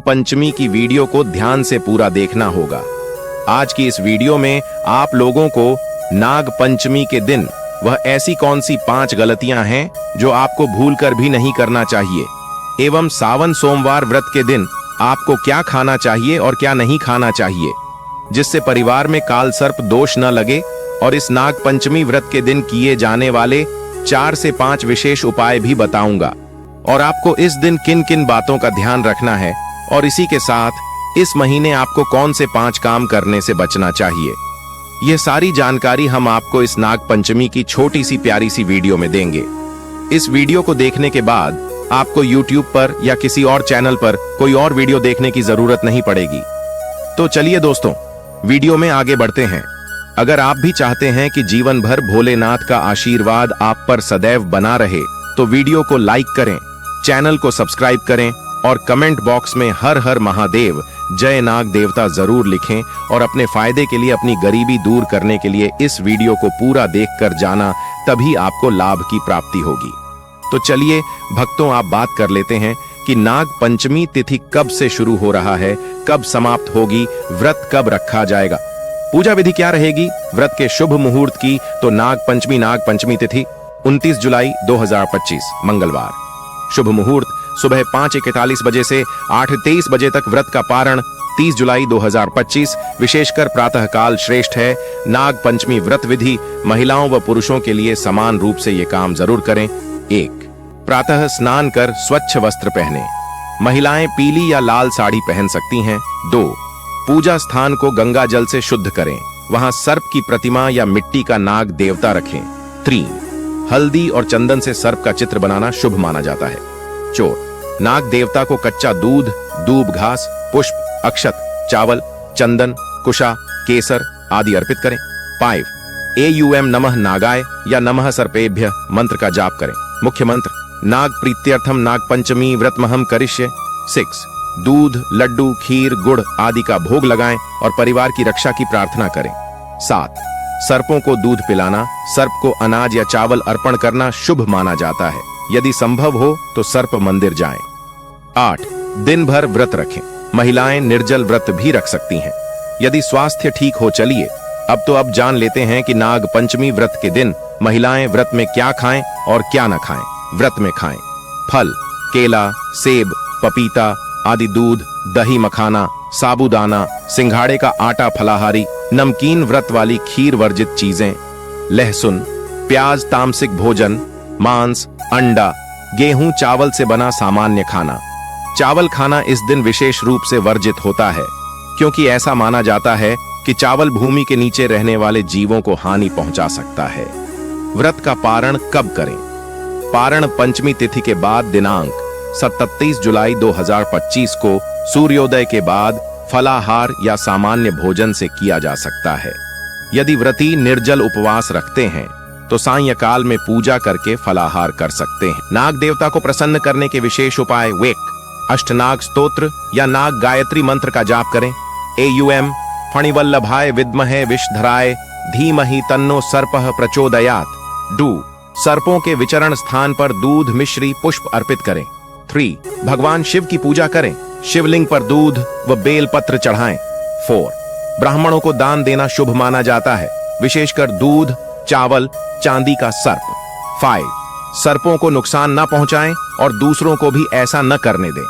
पंचमी की वीडियो को ध्यान से पूरा देखना होगा। आज की इस वीडियो में आप लोगों को नाग पंचमी के दिन वह ऐसी कौन सी 5 गलतियां हैं जो आपको भूलकर भी नहीं करना चाहिए, एवं सावन सोमवार व्रत के दिन आपको क्या खाना चाहिए और क्या नहीं खाना चाहिए, जिससे परिवार में काल सर्प दोष न लगे, और इस नाग पंचमी व्रत के दिन किए जाने वाले 4 से 5 विशेष उपाय भी बताऊंगा, और आपको इस दिन किन किन बातों का ध्यान रखना है, और इसी के साथ इस महीने आपको कौन से 5 काम करने से बचना चाहिए। यह सारी जानकारी हम आपको इस नाग पंचमी की छोटी सी प्यारी सी वीडियो में देंगे। इस वीडियो को देखने के बाद आपको YouTube पर या किसी और चैनल पर कोई और वीडियो देखने की जरूरत नहीं पड़ेगी। तो चलिए दोस्तों, वीडियो में आगे बढ़ते हैं। अगर आप भी चाहते हैं कि जीवन भर भोलेनाथ का आशीर्वाद आप पर सदैव बना रहे, तो वीडियो को लाइक करें, चैनल को सब्सक्राइब करें और कमेंट बॉक्स में हर हर महादेव जय नाग देवता जरूर लिखें, और अपने फायदे के लिए, अपनी गरीबी दूर करने के लिए इस वीडियो को पूरा देखकर जाना, तभी आपको लाभ की प्राप्ति होगी। तो चलिए भक्तों, आप बात कर लेते हैं कि नाग पंचमी तिथि कब से शुरू हो रहा है, कब समाप्त होगी, व्रत कब रखा जाएगा, पूजा विधि क्या रहेगी व्रत के शुभ मुहूर्त की। तो नाग पंचमी तिथि 29 जुलाई 2025 मंगलवार। शुभ मुहूर्त सुबह 5:41 बजे से 8:23 बजे तक। व्रत का पारण 30 जुलाई 2025। विशेषकर प्रातः काल श्रेष्ठ है। नाग पंचमी व्रत विधि महिलाओं व पुरुषों के लिए समान रूप से ये काम जरूर करें। 1. प्रातः स्नान कर स्वच्छ वस्त्र पहने। महिलाएं पीली या लाल साड़ी पहन सकती हैं। 2. पूजा स्थान को गंगा जल से शुद्ध करें। वहां सर्प की प्रतिमा या मिट्टी का नाग देवता रखें। 3. हल्दी और चंदन से सर्प का चित्र बनाना शुभ माना जाता है। 4. नाग देवता को कच्चा दूध, दूब घास, पुष्प, अक्षत, चावल, चंदन, कुशा, केसर आदि अर्पित करें। 5. एयूएम नमः नागाय या नमः सर्पेभ्य मंत्र का जाप करें। मुख्य मंत्र नाग प्रीत्यर्थम नाग पंचमी व्रतमहम करिष्ये। 6. दूध, लड्डू, खीर, गुड़ आदि का भोग लगाएं और परिवार की रक्षा की प्रार्थना करें। 7. सर्पों को दूध पिलाना, सर्प को अनाज या चावल अर्पण करना शुभ माना जाता है। यदि संभव हो तो सर्प मंदिर जाएं। 8. दिन भर व्रत रखें। महिलाएं निर्जल व्रत भी रख सकती हैं, यदि स्वास्थ्य ठीक हो। चलिए अब जान लेते हैं कि नाग पंचमी व्रत के दिन महिलाएं व्रत में क्या खाएं और क्या न खाएं। व्रत में खाएं फल, केला, सेब, पपीता आदि, दूध, दही, मखाना, साबूदाना, सिंघाड़े का आटा, फलाहारी, नमकीन, व्रत वाली खीर, वर्जित चीजें, लहसुन, प्याज, तामसिक भोजन, मांस, अंडा, गेहूं, चावल से बना सामान्य खाना। चावल खाना इस दिन विशेष रूप से वर्जित होता है, क्योंकि ऐसा माना जाता है कि चावल भूमि के नीचे रहने वाले जीवों को हानि पहुंचा सकता है। व्रत का पारण कब करें? पारण पंचमी तिथि के बाद दिनांक 27 जुलाई 2025 को सूर्योदय के बाद फलाहार या सामान्य भोजन से किया जा सकता है। यदि व्रती निर्जल उपवास रखते हैं तो सायंकाल में पूजा करके फलाहार कर सकते हैं। नाग देवता को प्रसन्न करने के विशेष उपाय: वेक, अष्टनाग स्तोत्र या नाग गायत्री मंत्र का जाप करें। एयूएम फणिवल्लभाय विद्महे विषधराय धीमहि तन्नो सर्पः प्रचोदयात्। डू, सर्पों के विचरण स्थान पर दूध, मिश्री, पुष्प अर्पित करें। 3. भगवान शिव की पूजा करें। शिवलिंग पर दूध व बेल पत्र चढ़ाएं। 4. ब्राह्मणों को दान देना शुभ माना जाता है, विशेषकर दूध, चावल, चांदी का सर्प। 5. सर्पों को नुकसान न पहुंचाएं और दूसरों को भी ऐसा न करने दें।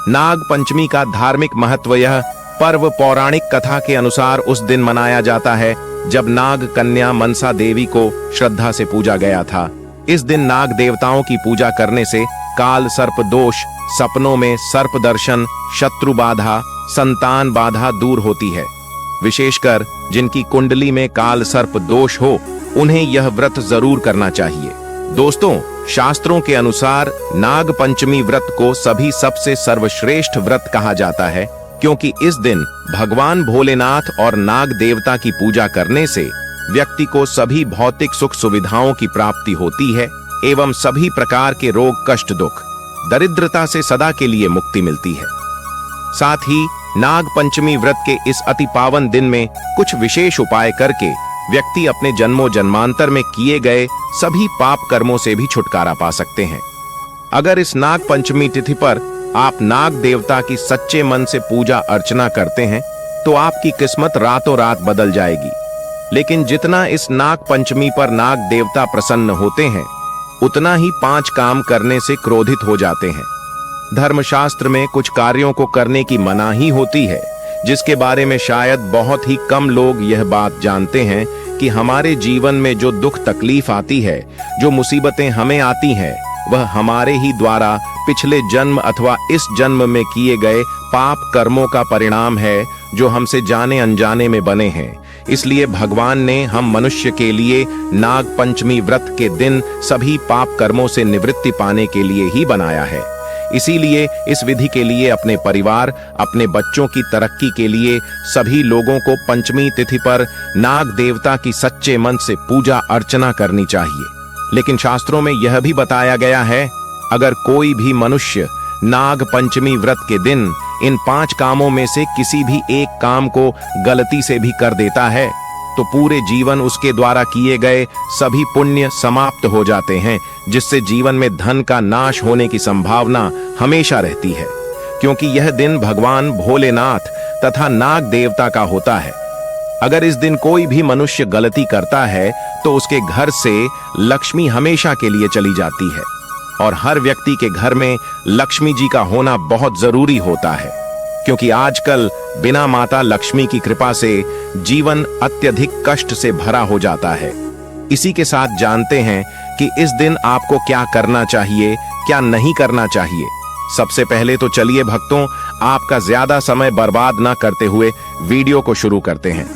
नाग पंचमी का धार्मिक महत्व: यह पर्व पौराणिक कथा के अनुसार उस दिन मनाया जाता है जब नाग कन्या मनसा देवी को श्रद्धा से पूजा गया था। इस दिन नाग देवताओं की पूजा करने से काल सर्प दोष, सपनों में सर्प दर्शन, शत्रु बाधा, संतान बाधा दूर होती है। विशेषकर जिनकी कुंडली में काल सर्प दोष हो, उन्हें यह व्रत जरूर करना चाहिए। दोस्तों, शास्त्रों के अनुसार नाग पंचमी व्रत को सभी सबसे सर्वश्रेष्ठ व्रत कहा जाता है, क्योंकि इस दिन भगवान भोलेनाथ और नाग देवता की पूजा करने से व्यक्ति को सभी भौतिक सुख सुविधाओं की प्राप्ति होती है, एवं सभी प्रकार के रोग, कष्ट, दुख, दरिद्रता से सदा के लिए मुक्ति मिलती है। साथ ही नाग पंचमी व्रत के इस अति पावन दिन में कुछ विशेष उपाय करके व्यक्ति अपने जन्मों जन्मांतर में किए गए सभी पाप कर्मों से भी छुटकारा पा सकते हैं। अगर इस नाग पंचमी तिथि पर आप नाग देवता की सच्चे मन से पूजा अर्चना करते हैं तो आपकी किस्मत रातों रात बदल जाएगी। लेकिन जितना इस नाग पंचमी पर नाग देवता प्रसन्न होते हैं, उतना ही 5 काम करने से क्रोधित हो जाते हैं। धर्मशास्त्र में कुछ कार्यों को करने की मनाही होती है, जिसके बारे में शायद बहुत ही कम लोग यह बात जानते हैं कि हमारे जीवन में जो दुख तकलीफ आती है, जो मुसीबतें हमें आती हैं, वह हमारे ही द्वारा पिछले जन्म अथवा इस जन्म में किए गए पाप कर्मों का परिणाम है, जो हमसे जाने अनजाने में बने हैं। इसलिए भगवान ने हम मनुष्य के लिए नाग पंचमी व्रत के दिन सभी पाप कर्मों से निवृत्ति पाने के लिए ही बनाया है। इसीलिए इस विधि के लिए अपने परिवार, अपने बच्चों की तरक्की के लिए सभी लोगों को पंचमी तिथि पर नाग देवता की सच्चे मन से पूजा अर्चना करनी चाहिए। लेकिन शास्त्रों में यह भी बताया गया है, अगर कोई भी मनुष्य नाग पंचमी व्रत के दिन इन 5 कामों में से किसी भी एक काम को गलती से भी कर देता है, तो पूरे जीवन उसके द्वारा किए गए सभी पुण्य समाप्त हो जाते हैं, जिससे जीवन में धन का नाश होने की संभावना हमेशा रहती है। क्योंकि यह दिन भगवान भोलेनाथ तथा नाग देवता का होता है। अगर इस दिन कोई भी मनुष्य गलती करता है तो उसके घर से लक्ष्मी हमेशा के लिए चली जाती है, और हर व्यक्ति के घर में लक्ष्मी जी का होना बहुत जरूरी होता है। क्योंकि आजकल बिना माता लक्ष्मी की कृपा से जीवन अत्यधिक कष्ट से भरा हो जाता है। इसी के साथ जानते हैं कि इस दिन आपको क्या करना चाहिए, क्या नहीं करना चाहिए। सबसे पहले तो चलिए भक्तों, आपका ज्यादा समय बर्बाद ना करते हुए वीडियो को शुरू करते हैं।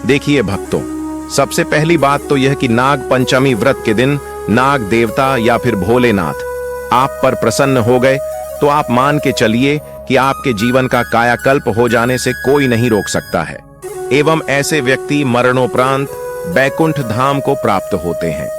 देखिए भक्तों, सबसे पहली बात तो यह कि नाग पंचमी व्रत के दिन नाग देवता या फिर भोलेनाथ आप पर प्रसन्न हो गए तो आप मान के चलिए कि आपके जीवन का कायाकल्प हो जाने से कोई नहीं रोक सकता है, एवं ऐसे व्यक्ति मरणोपरांत बैकुंठ धाम को प्राप्त होते हैं।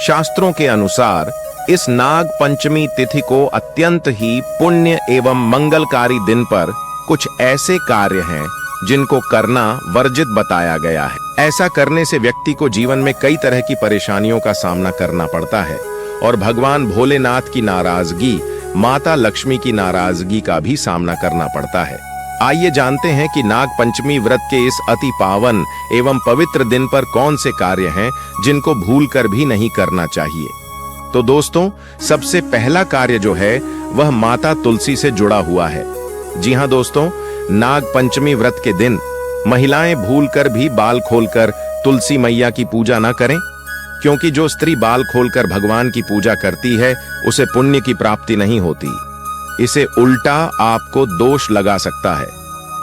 शास्त्रों के अनुसार इस नाग पंचमी तिथि को अत्यंत ही पुण्य एवं मंगलकारी दिन पर कुछ ऐसे कार्य हैं जिनको करना वर्जित बताया गया है। ऐसा करने से व्यक्ति को जीवन में कई तरह की परेशानियों का सामना करना पड़ता है और भगवान भोलेनाथ की नाराजगी, माता लक्ष्मी की नाराजगी का भी सामना करना पड़ता है। आइए जानते हैं कि नाग पंचमी व्रत के इस अति पावन एवं पवित्र दिन पर कौन से कार्य हैं जिनको भूलकर भी नहीं करना चाहिए। तो दोस्तों, सबसे पहला कार्य जो है वह माता तुलसी से जुड़ा हुआ है। जी हाँ दोस्तों, नाग पंचमी व्रत के दिन महिलाएं भूलकर भी बाल खोलकर तुलसी मैया की पूजा न करें, क्योंकि जो स्त्री बाल खोलकर भगवान की पूजा करती है उसे पुण्य की प्राप्ति नहीं होती। इसे उल्टा आपको दोष लगा सकता है,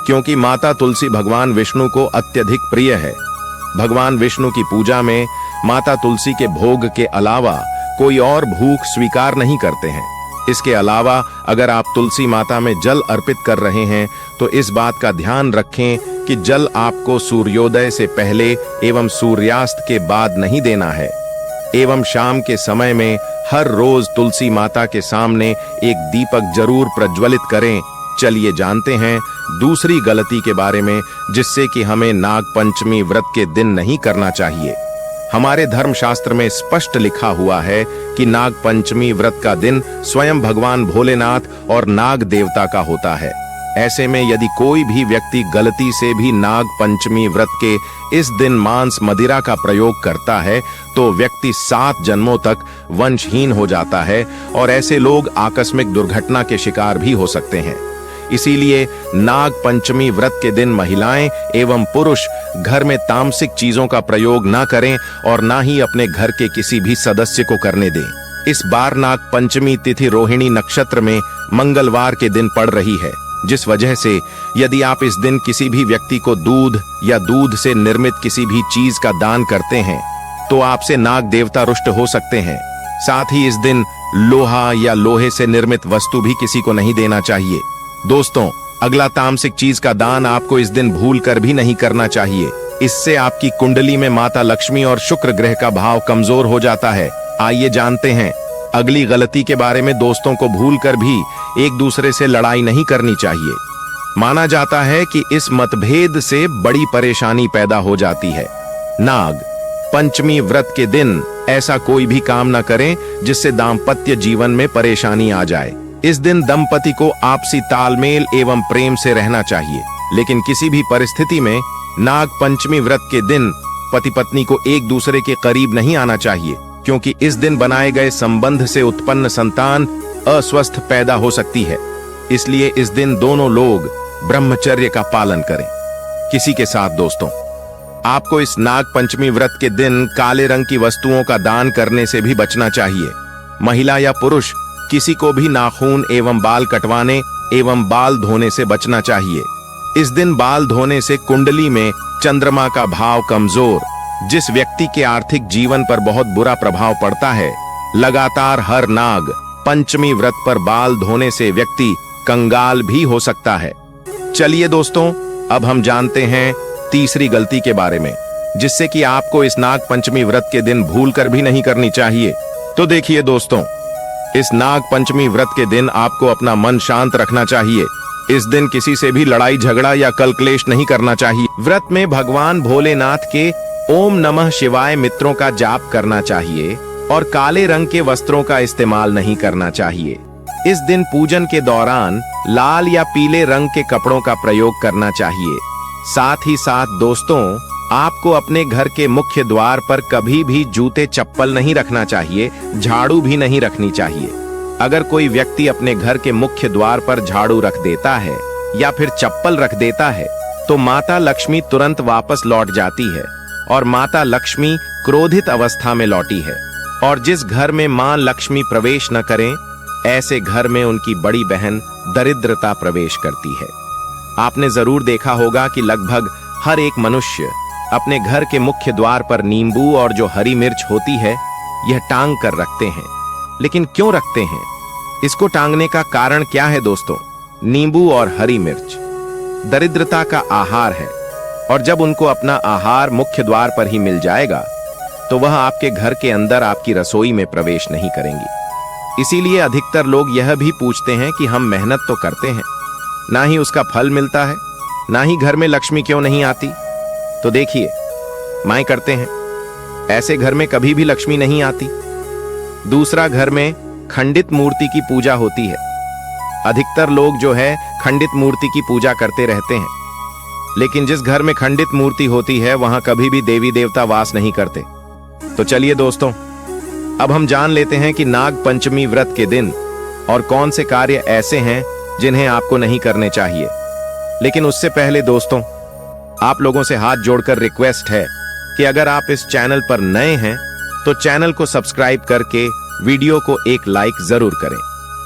क्योंकि माता तुलसी भगवान विष्णु को अत्यधिक प्रिय है। भगवान विष्णु की पूजा में माता तुलसी के भोग के अलावा कोई और भूख स्वीकार नहीं करते हैं। इसके अलावा अगर आप तुलसी माता में जल अर्पित कर रहे हैं तो इस बात का ध्यान रखें कि जल आपको सूर्योदय से पहले एवं सूर्यास्त के बाद नहीं देना है, एवं शाम के समय में हर रोज तुलसी माता के सामने एक दीपक जरूर प्रज्वलित करें। चलिए जानते हैं दूसरी गलती के बारे में, जिससे कि हमें नाग पंचमी व्रत के दिन नहीं करना चाहिए। हमारे धर्मशास्त्र में स्पष्ट लिखा हुआ है कि नाग पंचमी व्रत का दिन स्वयं भगवान भोलेनाथ और नाग देवता का होता है। ऐसे में यदि कोई भी व्यक्ति गलती से भी नाग पंचमी व्रत के इस दिन मांस मदिरा का प्रयोग करता है तो व्यक्ति 7 जन्मों तक वंशहीन हो जाता है और ऐसे लोग आकस्मिक दुर्घटना के शिकार भी हो सकते हैं। इसीलिए नाग पंचमी व्रत के दिन महिलाएं एवं पुरुष घर में तामसिक चीजों का प्रयोग ना करें और ना ही अपने घर के किसी भी सदस्य को करने दें। इस बार नाग पंचमी तिथि रोहिणी नक्षत्र में मंगलवार के दिन पड़ रही है, जिस वजह से यदि आप इस दिन किसी भी व्यक्ति को दूध या दूध से निर्मित किसी भी चीज का दान करते हैं तो आपसे नाग देवता रुष्ट हो सकते हैं। साथ ही इस दिन लोहा या लोहे से निर्मित वस्तु भी किसी को नहीं देना चाहिए। दोस्तों, अगला तामसिक चीज का दान आपको इस दिन भूल कर भी नहीं करना चाहिए। इससे आपकी कुंडली में माता लक्ष्मी और शुक्र ग्रह का भाव कमजोर हो जाता है। आइए जानते हैं अगली गलती के बारे में। दोस्तों को भूल कर भी एक दूसरे से लड़ाई नहीं करनी चाहिए। माना जाता है कि इस मतभेद से बड़ी परेशानी पैदा हो जाती है। नाग पंचमी व्रत के दिन ऐसा कोई भी काम न करें जिससे दाम्पत्य जीवन में परेशानी आ जाए। इस दिन दंपति को आपसी तालमेल एवं प्रेम से रहना चाहिए, लेकिन किसी भी परिस्थिति में नाग पंचमी व्रत के दिन पति पत्नी को एक दूसरे के करीब नहीं आना चाहिए, क्योंकि इस दिन बनाए गए संबंध से उत्पन्न संतान अस्वस्थ पैदा हो सकती है। इसलिए इस दिन दोनों लोग ब्रह्मचर्य का पालन करें। किसी के साथ दोस्तों, आपको इस नाग पंचमी व्रत के दिन काले रंग की वस्तुओं का दान करने से भी बचना चाहिए। महिला या पुरुष किसी को भी नाखून एवं बाल कटवाने एवं बाल धोने से बचना चाहिए। इस दिन बाल धोने से कुंडली में चंद्रमा का भाव कमजोर, जिस व्यक्ति के आर्थिक जीवन पर बहुत बुरा प्रभाव पड़ता है। लगातार हर नाग पंचमी व्रत पर बाल धोने से व्यक्ति कंगाल भी हो सकता है। चलिए दोस्तों, अब हम जानते हैं तीसरी गलती के बारे में, जिससे कि आपको इस नाग पंचमी व्रत के दिन भूलकर भी नहीं करनी चाहिए। तो देखिए दोस्तों, इस नाग पंचमी व्रत के दिन आपको अपना मन शांत रखना चाहिए। इस दिन किसी से भी लड़ाई झगड़ा या कल क्लेश नहीं करना चाहिए। व्रत में भगवान भोलेनाथ के ओम नमः शिवाय मंत्रों का जाप करना चाहिए और काले रंग के वस्त्रों का इस्तेमाल नहीं करना चाहिए। इस दिन पूजन के दौरान लाल या पीले रंग के कपड़ों का प्रयोग करना चाहिए। साथ ही साथ दोस्तों, आपको अपने घर के मुख्य द्वार पर कभी भी जूते चप्पल नहीं रखना चाहिए, झाड़ू भी नहीं रखनी चाहिए। अगर कोई व्यक्ति अपने घर के मुख्य द्वार पर झाड़ू रख देता है या फिर चप्पल रख देता है, तो माता लक्ष्मी तुरंत वापस लौट जाती है और माता लक्ष्मी क्रोधित अवस्था में लौटी है। और जिस घर में मां लक्ष्मी प्रवेश न करें, ऐसे घर में उनकी बड़ी बहन दरिद्रता प्रवेश करती है। आपने जरूर देखा होगा कि लगभग हर एक मनुष्य अपने घर के मुख्य द्वार पर नींबू और जो हरी मिर्च होती है, यह टांग कर रखते हैं। लेकिन क्यों रखते हैं? इसको टांगने का कारण क्या है दोस्तों? नींबू और हरी मिर्च दरिद्रता का आहार है, और जब उनको अपना आहार मुख्य द्वार पर ही मिल जाएगा, तो वह आपके घर के अंदर आपकी रसोई में प्रवेश नहीं करेंगी। इसीलिए अधिकतर लोग यह भी पूछते हैं कि हम मेहनत तो करते हैं, ना ही उसका फल मिलता है, ना ही घर में लक्ष्मी क्यों नहीं आती। तो देखिए, माएं करते हैं, ऐसे घर में कभी भी लक्ष्मी नहीं आती। दूसरा, घर में खंडित मूर्ति की पूजा होती है। अधिकतर लोग जो है खंडित मूर्ति की पूजा करते रहते हैं, लेकिन जिस घर में खंडित मूर्ति होती है, वहां कभी भी देवी देवता वास नहीं करते। तो चलिए दोस्तों, अब हम जान लेते हैं कि नाग पंचमी व्रत के दिन और कौन से कार्य ऐसे हैं जिन्हें आपको नहीं करने चाहिए। लेकिन उससे पहले दोस्तों, आप लोगों से हाथ जोड़कर रिक्वेस्ट है कि अगर आप इस चैनल पर नए हैं तो चैनल को सब्सक्राइब करके वीडियो को एक लाइक जरूर करें।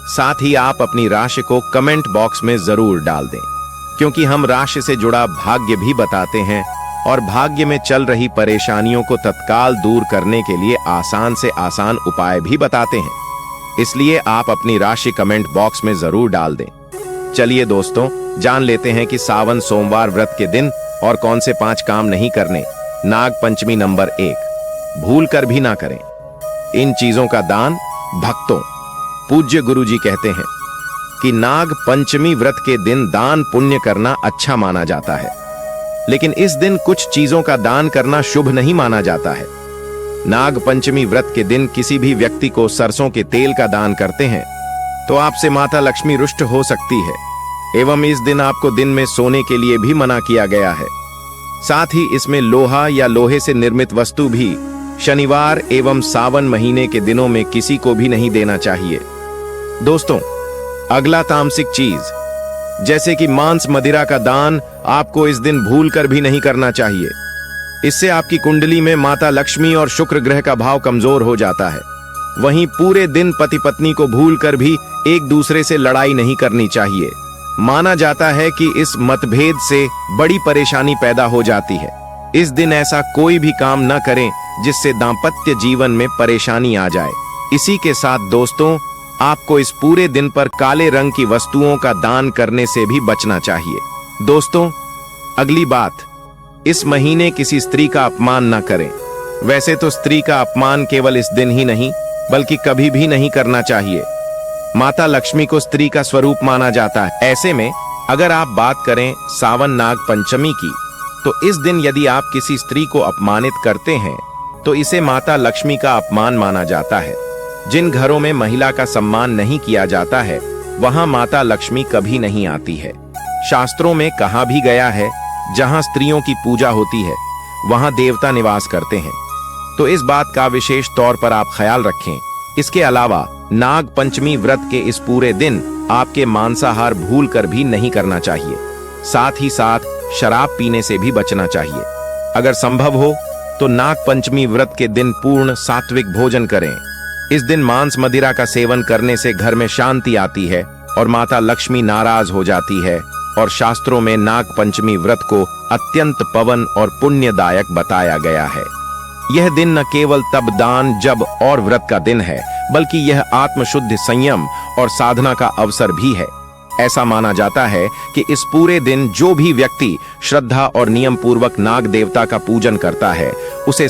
साथ ही आप अपनी राशि को कमेंट बॉक्स में जरूर डाल दें, क्योंकि हम राशि से जुड़ा भाग्य भी बताते हैं और भाग्य में चल रही परेशानियों को तत्काल दूर करने के लिए आसान से आसान उपाय भी बताते हैं। इसलिए आप अपनी राशि कमेंट बॉक्स में जरूर डाल दें। चलिए दोस्तों, जान लेते हैं कि सावन सोमवार व्रत के दिन और कौन से 5 काम नहीं करने। नाग पंचमी नंबर 1, भूल कर भी ना करें। इन चीजों का दान भक्तों, पूज्य गुरुजी कहते हैं कि नाग पंचमी व्रत के दिन दान पुण्य करना अच्छा माना जाता है, लेकिन इस दिन कुछ चीजों का दान करना शुभ नहीं माना जाता है। नाग पंचमी व्रत के दिन किसी भी व्यक्ति को सरसों के तेल का दान करते हैं तो आपसे माता लक्ष्मी रुष्ट हो सकती है, एवं इस दिन आपको दिन में सोने के लिए भी मना किया गया है। साथ ही इसमें लोहा या लोहे से निर्मित वस्तु भी शनिवार एवं सावन महीने के दिनों में किसी को भी नहीं देना चाहिए। दोस्तों, अगला तामसिक चीज जैसे कि मांस मदिरा का दान आपको इस दिन भूल कर भी नहीं करना चाहिए। इससे आपकी कुंडली में माता लक्ष्मी और शुक्र ग्रह का भाव कमजोर हो जाता है। वहीं पूरे दिन पति पत्नी को भूल कर भी एक दूसरे से लड़ाई नहीं करनी चाहिए। माना जाता है कि इस मतभेद से बड़ी परेशानी पैदा हो जाती है। इस दिन ऐसा कोई भी काम न करें जिससे दांपत्य जीवन में परेशानी आ जाए। इसी के साथ दोस्तों, आपको इस पूरे दिन पर काले रंग की वस्तुओं का दान करने से भी बचना चाहिए। दोस्तों, अगली बात, इस महीने किसी स्त्री का अपमान न करें। वैसे तो स्त्री का अपमान केवल इस दिन ही नहीं बल्कि कभी भी नहीं करना चाहिए। माता लक्ष्मी को स्त्री का स्वरूप माना जाता है। ऐसे में अगर आप बात करें सावन नाग पंचमी की, तो इस दिन यदि आप किसी स्त्री को अपमानित करते हैं तो इसे माता लक्ष्मी का अपमान माना जाता है। जिन घरों में महिला का सम्मान नहीं किया जाता है, वहां माता लक्ष्मी कभी नहीं आती है। शास्त्रों में कहा भी गया है, जहां स्त्रियों की पूजा होती है वहां देवता निवास करते हैं। तो इस बात का विशेष तौर पर आप ख्याल रखें। इसके अलावा नाग पंचमी व्रत के इस पूरे दिन आपके मांसाहार भूल कर भी नहीं करना चाहिए। साथ ही साथ शराब पीने से भी बचना चाहिए। अगर संभव हो तो नाग पंचमी व्रत के दिन पूर्ण सात्विक भोजन करें। इस दिन मांस मदिरा का सेवन करने से घर में शांति आती है और माता लक्ष्मी नाराज हो जाती है। और शास्त्रों में नाग पंचमी व्रत को अत्यंत पवन और पुण्यदायक बताया गया है। यह दिन न केवल तप दान जप और व्रत का दिन है, बल्कि यह आत्मशुद्ध संयम और साधना का अवसर भी है। ऐसा माना जाता है कि इस पूरे दिन जो भी व्यक्ति श्रद्धा और नियम पूर्वक नाग देवता का पूजन करता है उसे